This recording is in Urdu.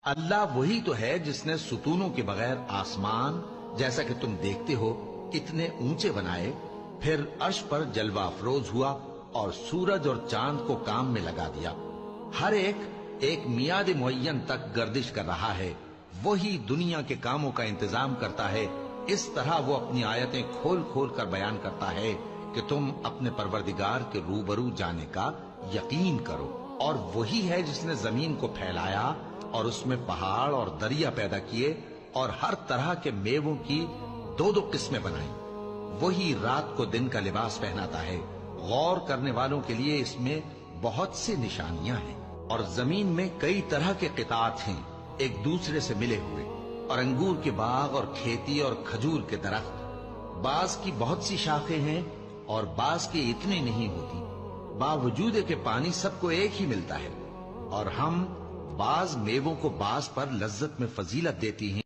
اللہ وہی تو ہے جس نے ستونوں کے بغیر آسمان جیسا کہ تم دیکھتے ہو اتنے اونچے بنائے، پھر عرش پر جلوہ افروز ہوا اور سورج اور چاند کو کام میں لگا دیا۔ ہر ایک میعاد معین تک گردش کر رہا ہے، وہی دنیا کے کاموں کا انتظام کرتا ہے۔ اس طرح وہ اپنی آیتیں کھول کھول کر بیان کرتا ہے کہ تم اپنے پروردگار کے روبرو جانے کا یقین کرو۔ اور وہی ہے جس نے زمین کو پھیلایا اور اس میں پہاڑ اور دریا پیدا کیے اور ہر طرح کے میووں کی دو دو قسمیں بنائیں۔ وہی رات کو دن کا لباس پہناتا ہے۔ غور کرنے والوں کے لیے اس میں بہت سی نشانیاں ہیں۔ اور زمین میں کئی طرح کے قطعات ہیں ایک دوسرے سے ملے ہوئے، اور انگور کے باغ اور کھیتی اور کھجور کے درخت۔ بعض کی بہت سی شاخیں ہیں اور بعض کی اتنی نہیں ہوتی، باوجود کہ پانی سب کو ایک ہی ملتا ہے۔ اور ہم بعض میووں کو بعض پر لذت میں فضیلت دیتی ہیں